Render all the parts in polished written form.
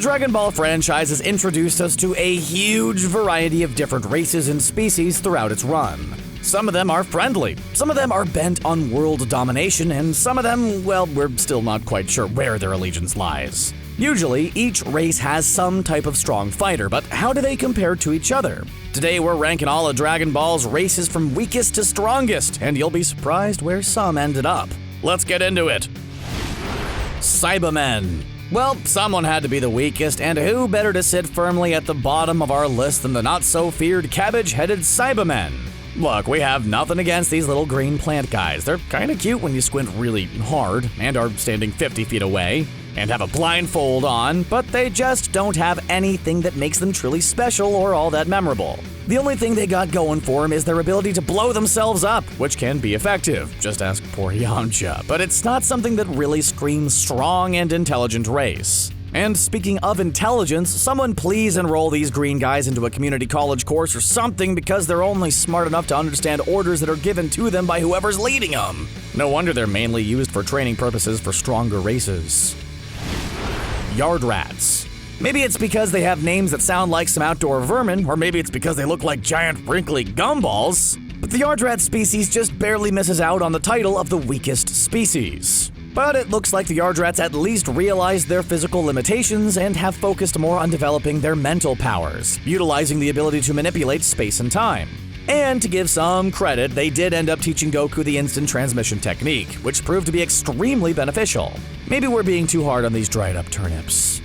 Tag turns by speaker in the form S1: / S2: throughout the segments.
S1: Dragon Ball franchise has introduced us to a huge variety of different races and species throughout its run. Some of them are friendly, some of them are bent on world domination, and some of them, well, we're still not quite sure where their allegiance lies. Usually, each race has some type of strong fighter, but how do they compare to each other? Today we're ranking all of Dragon Ball's races from weakest to strongest, and you'll be surprised where some ended up. Let's get into it. Cybermen. Well, someone had to be the weakest, and who better to sit firmly at the bottom of our list than the not-so-feared cabbage-headed Cybermen? Look, we have nothing against these little green plant guys. They're kinda cute when you squint really hard, and are standing 50 feet away, and have a blindfold on, but they just don't have anything that makes them truly special or all that memorable. The only thing they got going for them is their ability to blow themselves up, which can be effective. Just ask poor Yamcha. But it's not something that really screams strong and intelligent race. And speaking of intelligence, someone please enroll these green guys into a community college course or something, because they're only smart enough to understand orders that are given to them by whoever's leading them. No wonder they're mainly used for training purposes for stronger races. Yard rats. Maybe it's because they have names that sound like some outdoor vermin, or maybe it's because they look like giant wrinkly gumballs. But the yard rat species just barely misses out on the title of the weakest species. But it looks like the yard rats at least realized their physical limitations and have focused more on developing their mental powers, utilizing the ability to manipulate space and time. And to give some credit, they did end up teaching Goku the instant transmission technique, which proved to be extremely beneficial. Maybe we're being too hard on these dried up turnips.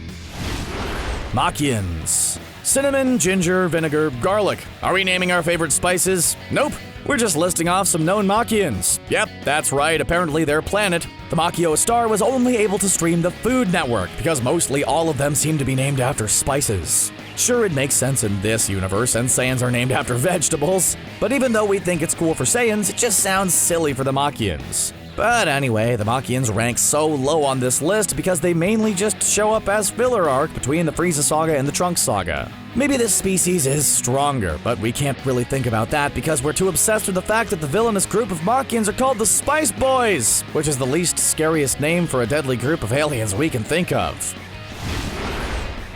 S1: Machens. Cinnamon, ginger, vinegar, garlic. Are we naming our favorite spices? Nope. We're just listing off some known Machens. Yep, that's right, apparently their planet, the Machio star, was only able to stream the Food Network because mostly all of them seem to be named after spices. Sure, it makes sense in this universe, and Saiyans are named after vegetables, but even though we think it's cool for Saiyans, it just sounds silly for the Namekians. But anyway, the Namekians rank so low on this list because they mainly just show up as filler arc between the Frieza saga and the Trunks saga. Maybe this species is stronger, but we can't really think about that because we're too obsessed with the fact that the villainous group of Namekians are called the Spice Boys, which is the least scariest name for a deadly group of aliens we can think of.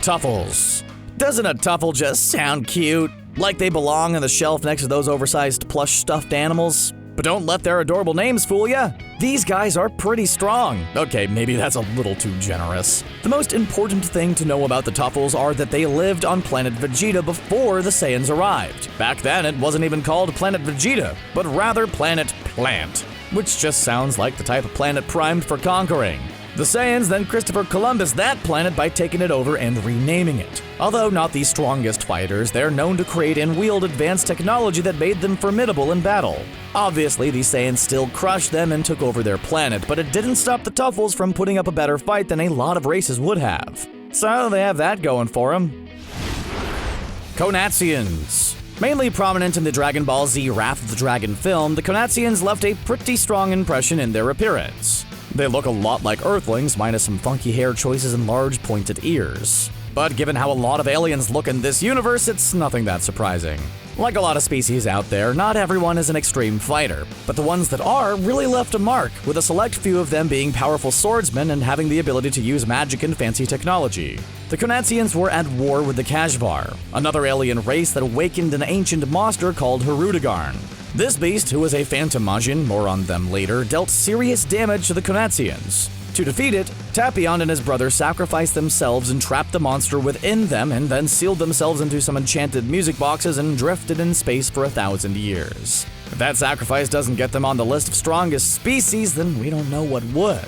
S1: Tuffles. Doesn't a tuffle just sound cute? Like they belong on the shelf next to those oversized plush stuffed animals? But don't let their adorable names fool ya. These guys are pretty strong. Okay, maybe that's a little too generous. The most important thing to know about the Tuffles are that they lived on planet Vegeta before the Saiyans arrived. Back then, it wasn't even called Planet Vegeta, but rather Planet Plant, which just sounds like the type of planet primed for conquering. The Saiyans then Christopher Columbus that planet by taking it over and renaming it. Although not the strongest fighters, they're known to create and wield advanced technology that made them formidable in battle. Obviously, the Saiyans still crushed them and took over their planet, but it didn't stop the Tuffles from putting up a better fight than a lot of races would have. So they have that going for them. Connexions. Mainly prominent in the Dragon Ball Z Wrath of the Dragon film, the Connexions left a pretty strong impression in their appearance. They look a lot like Earthlings, minus some funky hair choices and large pointed ears. But given how a lot of aliens look in this universe, it's nothing that surprising. Like a lot of species out there, not everyone is an extreme fighter, but the ones that are really left a mark, with a select few of them being powerful swordsmen and having the ability to use magic and fancy technology. The Connexions were at war with the Kashvar, another alien race that awakened an ancient monster called Hirudegarn. This beast, who was a phantom Majin, more on them later, dealt serious damage to the Connexions. To defeat it, Tapion and his brother sacrificed themselves and trapped the monster within them, and then sealed themselves into some enchanted music boxes and drifted in space for 1,000 years. If that sacrifice doesn't get them on the list of strongest species, then we don't know what would.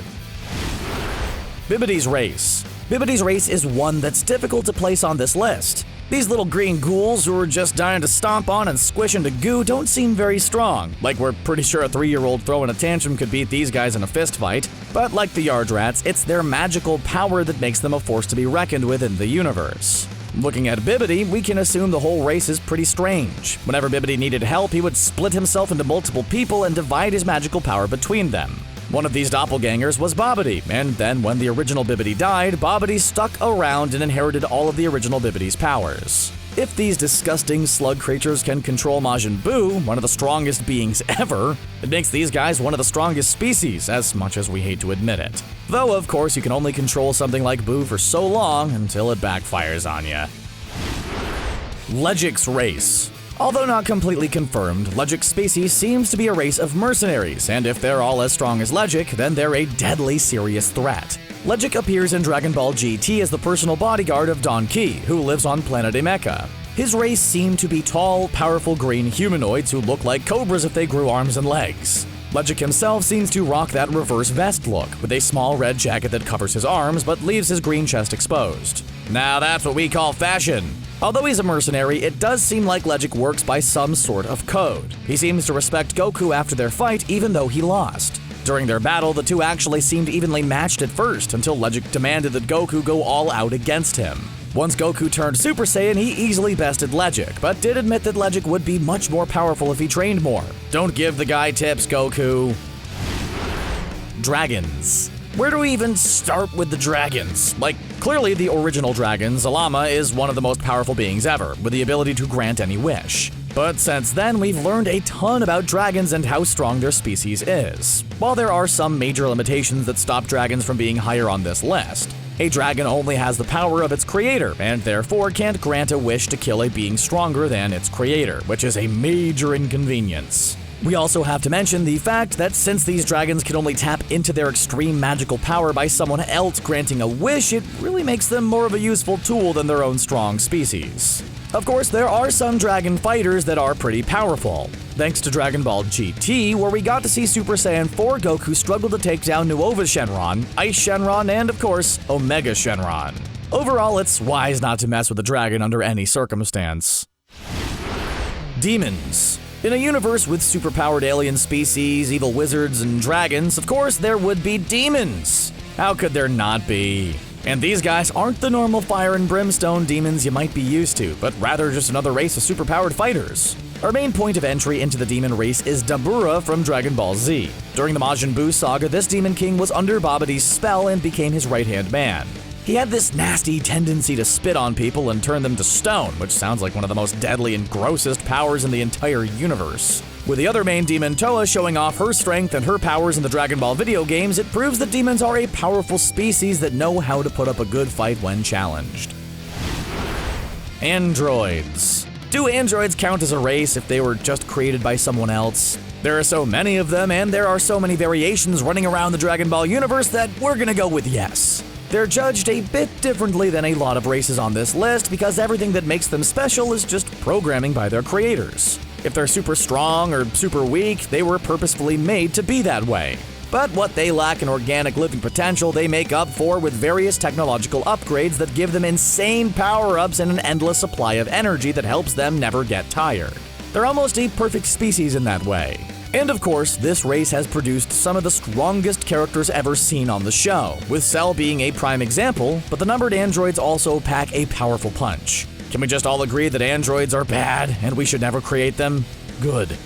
S1: Bibidi's race. Bibidi's race is one that's difficult to place on this list. These little green ghouls who are just dying to stomp on and squish into goo don't seem very strong. Like, we're pretty sure a 3-year-old throwing a tantrum could beat these guys in a fist fight. But like the Yard Rats, it's their magical power that makes them a force to be reckoned with in the universe. Looking at Bibidi, we can assume the whole race is pretty strange. Whenever Bibidi needed help, he would split himself into multiple people and divide his magical power between them. One of these doppelgangers was Bibidi, and then when the original Bibidi died, Bibidi stuck around and inherited all of the original Bibidi's powers. If these disgusting slug creatures can control Majin Buu, one of the strongest beings ever, it makes these guys one of the strongest species, as much as we hate to admit it. Though, of course, you can only control something like Buu for so long until it backfires on ya. Legic's race. Although not completely confirmed, Legic's species seems to be a race of mercenaries, and if they're all as strong as Legic, then they're a deadly serious threat. Legic appears in Dragon Ball GT as the personal bodyguard of Don Qi, who lives on planet Namekians. His race seemed to be tall, powerful green humanoids who look like cobras if they grew arms and legs. Legic himself seems to rock that reverse vest look, with a small red jacket that covers his arms but leaves his green chest exposed. Now that's what we call fashion. Although he's a mercenary, it does seem like Legic works by some sort of code. He seems to respect Goku after their fight, even though he lost. During their battle, the two actually seemed evenly matched at first, until Legic demanded that Goku go all out against him. Once Goku turned Super Saiyan, he easily bested Legic, but did admit that Legic would be much more powerful if he trained more. Don't give the guy tips, Goku. Dragons. Where do we even start with the dragons? Like, clearly the original dragon, Zalama, is one of the most powerful beings ever, with the ability to grant any wish. But since then, we've learned a ton about dragons and how strong their species is. While there are some major limitations that stop dragons from being higher on this list, a dragon only has the power of its creator, and therefore can't grant a wish to kill a being stronger than its creator, which is a major inconvenience. We also have to mention the fact that since these dragons can only tap into their extreme magical power by someone else granting a wish, it really makes them more of a useful tool than their own strong species. Of course, there are some dragon fighters that are pretty powerful. Thanks to Dragon Ball GT, where we got to see Super Saiyan 4 Goku struggle to take down Nuova Shenron, Ice Shenron, and of course, Omega Shenron. Overall, it's wise not to mess with a dragon under any circumstance. Demons. In a universe with superpowered alien species, evil wizards, and dragons, of course there would be demons. How could there not be? And these guys aren't the normal fire and brimstone demons you might be used to, but rather just another race of superpowered fighters. Our main point of entry into the demon race is Dabura from Dragon Ball Z. During the Majin Buu saga, this demon king was under Bibidi's spell and became his right-hand man. He had this nasty tendency to spit on people and turn them to stone, which sounds like one of the most deadly and grossest powers in the entire universe. With the other main demon, Toa, showing off her strength and her powers in the Dragon Ball video games, it proves that demons are a powerful species that know how to put up a good fight when challenged. Androids. Do androids count as a race if they were just created by someone else? There are so many of them, and there are so many variations running around the Dragon Ball universe that we're gonna go with yes. They're judged a bit differently than a lot of races on this list because everything that makes them special is just programming by their creators. If they're super strong or super weak, they were purposefully made to be that way. But what they lack in organic living potential, they make up for with various technological upgrades that give them insane power-ups and an endless supply of energy that helps them never get tired. They're almost a perfect species in that way. And of course, this race has produced some of the strongest characters ever seen on the show, with Cell being a prime example, but the numbered androids also pack a powerful punch. Can we just all agree that androids are bad and we should never create them? Good.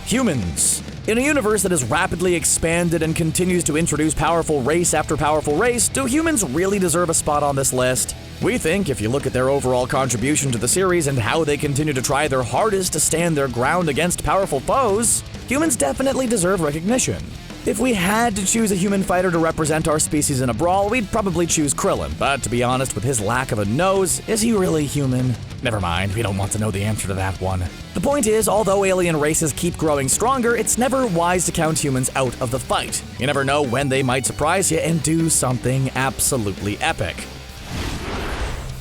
S1: Humans. In a universe that has rapidly expanded and continues to introduce powerful race after powerful race, do humans really deserve a spot on this list? We think if you look at their overall contribution to the series and how they continue to try their hardest to stand their ground against powerful foes, humans definitely deserve recognition. If we had to choose a human fighter to represent our species in a brawl, we'd probably choose Krillin, but to be honest, with his lack of a nose, is he really human? Never mind, we don't want to know the answer to that one. The point is, although alien races keep growing stronger, it's never wise to count humans out of the fight. You never know when they might surprise you and do something absolutely epic.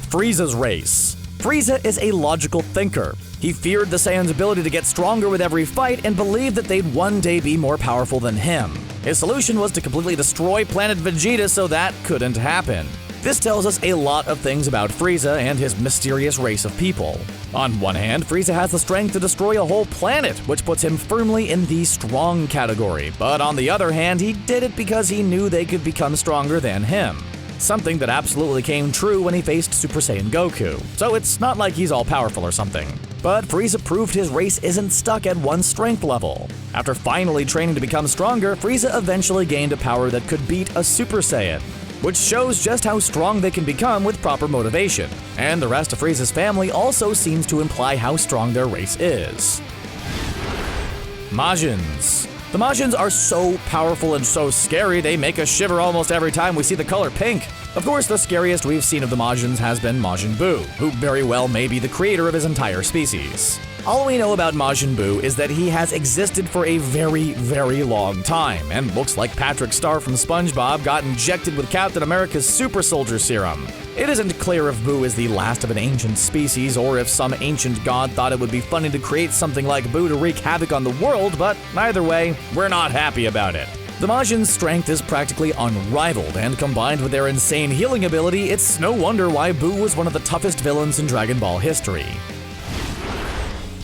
S1: Frieza's race. Frieza is a logical thinker. He feared the Saiyans' ability to get stronger with every fight and believed that they'd one day be more powerful than him. His solution was to completely destroy planet Vegeta so that couldn't happen. This tells us a lot of things about Frieza and his mysterious race of people. On one hand, Frieza has the strength to destroy a whole planet, which puts him firmly in the strong category, but on the other hand, he did it because he knew they could become stronger than him. Something that absolutely came true when he faced Super Saiyan Goku, so it's not like he's all-powerful or something. But Frieza proved his race isn't stuck at one strength level. After finally training to become stronger, Frieza eventually gained a power that could beat a Super Saiyan. which shows just how strong they can become with proper motivation. And the rest of Frieza's family also seems to imply how strong their race is. Machens. The Machens are so powerful and so scary they make us shiver almost every time we see the color pink. Of course, the scariest we've seen of the Machens has been Majin Buu, who very well may be the creator of his entire species. All we know about Majin Buu is that he has existed for a very, very long time, and looks like Patrick Star from SpongeBob got injected with Captain America's super soldier serum. It isn't clear if Buu is the last of an ancient species, or if some ancient god thought it would be funny to create something like Buu to wreak havoc on the world, but either way, we're not happy about it. The Majin's strength is practically unrivaled, and combined with their insane healing ability, it's no wonder why Buu was one of the toughest villains in Dragon Ball history.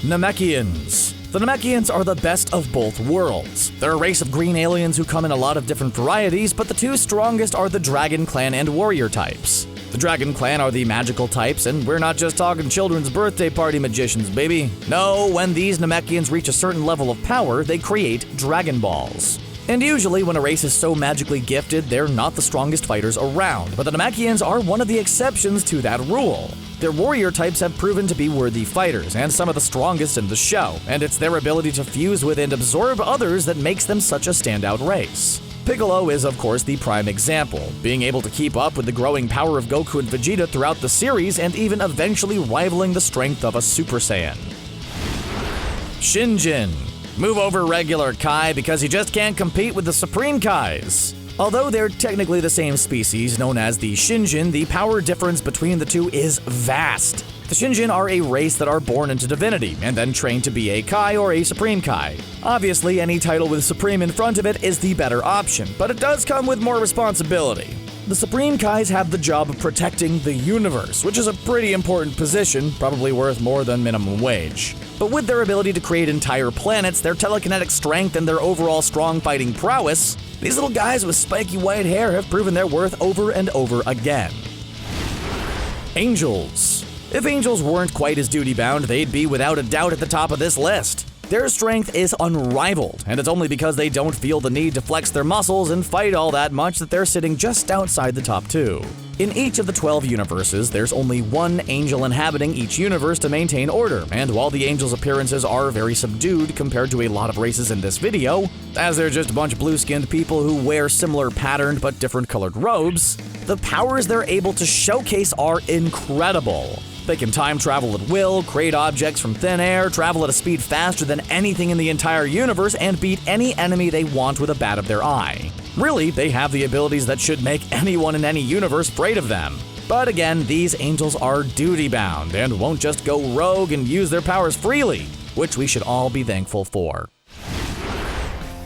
S1: Namekians. The Namekians are the best of both worlds. They're a race of green aliens who come in a lot of different varieties, but the two strongest are the Dragon Clan and Warrior types. The Dragon Clan are the magical types, and we're not just talking children's birthday party magicians, baby. No, when these Namekians reach a certain level of power, they create Dragon Balls. And usually when a race is so magically gifted, they're not the strongest fighters around, but the Namekians are one of the exceptions to that rule. Their warrior types have proven to be worthy fighters, and some of the strongest in the show, and it's their ability to fuse with and absorb others that makes them such a standout race. Piccolo is of course the prime example, being able to keep up with the growing power of Goku and Vegeta throughout the series and even eventually rivaling the strength of a Super Saiyan. Shin Jin. Move over regular Kai because you just can't compete with the Supreme Kais. Although they're technically the same species, known as the Shin Jin, the power difference between the two is vast. The Shin Jin are a race that are born into divinity and then trained to be a Kai or a Supreme Kai. Obviously, any title with Supreme in front of it is the better option, but it does come with more responsibility. The Supreme Kais have the job of protecting the universe, which is a pretty important position, probably worth more than minimum wage. But with their ability to create entire planets, their telekinetic strength, and their overall strong fighting prowess, these little guys with spiky white hair have proven their worth over and over again. Angels. If angels weren't quite as duty-bound, they'd be without a doubt at the top of this list. Their strength is unrivaled, and it's only because they don't feel the need to flex their muscles and fight all that much that they're sitting just outside the top 2. In each of the 12 universes, there's only one angel inhabiting each universe to maintain order, and while the angels' appearances are very subdued compared to a lot of races in this video, as they're just a bunch of blue-skinned people who wear similar patterned but different colored robes, the powers they're able to showcase are incredible. They can time travel at will, create objects from thin air, travel at a speed faster than anything in the entire universe, and beat any enemy they want with a bat of their eye. Really, they have the abilities that should make anyone in any universe afraid of them. But again, these angels are duty-bound and won't just go rogue and use their powers freely, which we should all be thankful for.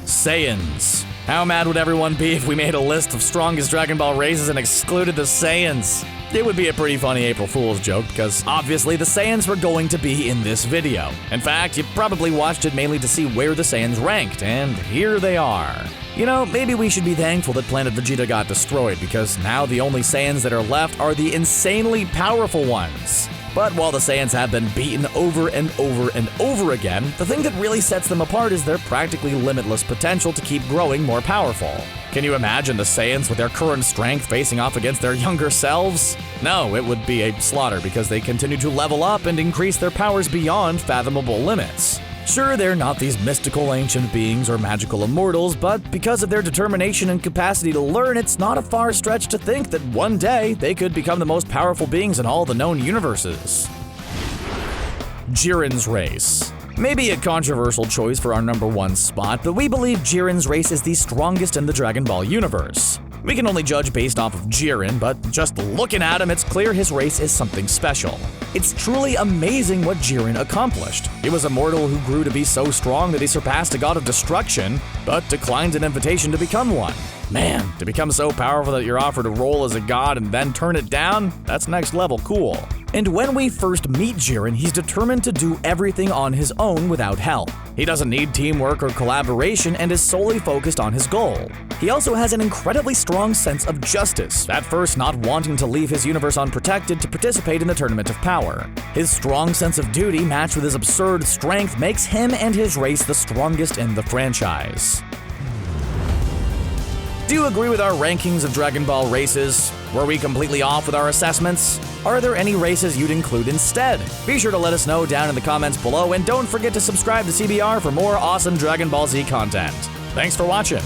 S1: Saiyans. How mad would everyone be if we made a list of strongest Dragon Ball races and excluded the Saiyans? It would be a pretty funny April Fool's joke because obviously the Saiyans were going to be in this video. In fact, you probably watched it mainly to see where the Saiyans ranked, and here they are. You know, maybe we should be thankful that Planet Vegeta got destroyed because now the only Saiyans that are left are the insanely powerful ones. But while the Saiyans have been beaten over and over and over again, the thing that really sets them apart is their practically limitless potential to keep growing more powerful. Can you imagine the Saiyans with their current strength facing off against their younger selves? No, it would be a slaughter because they continue to level up and increase their powers beyond fathomable limits. Sure, they're not these mystical ancient beings or magical immortals, but because of their determination and capacity to learn, it's not a far stretch to think that one day they could become the most powerful beings in all the known universes. Jiren's race. Maybe a controversial choice for our number 1 spot, but we believe Jiren's race is the strongest in the Dragon Ball universe. We can only judge based off of Jiren, but just looking at him, it's clear his race is something special. It's truly amazing what Jiren accomplished. He was a mortal who grew to be so strong that he surpassed a god of destruction, but declined an invitation to become one. Man, to become so powerful that you're offered a role as a god and then turn it down? That's next level cool. And when we first meet Jiren, he's determined to do everything on his own without help. He doesn't need teamwork or collaboration and is solely focused on his goal. He also has an incredibly strong sense of justice, at first not wanting to leave his universe unprotected to participate in the Tournament of Power. His strong sense of duty matched with his absurd strength makes him and his race the strongest in the franchise. Do you agree with our rankings of Dragon Ball races? Were we completely off with our assessments? Are there any races you'd include instead? Be sure to let us know down in the comments below, and don't forget to subscribe to CBR for more awesome Dragon Ball Z content. Thanks for watching.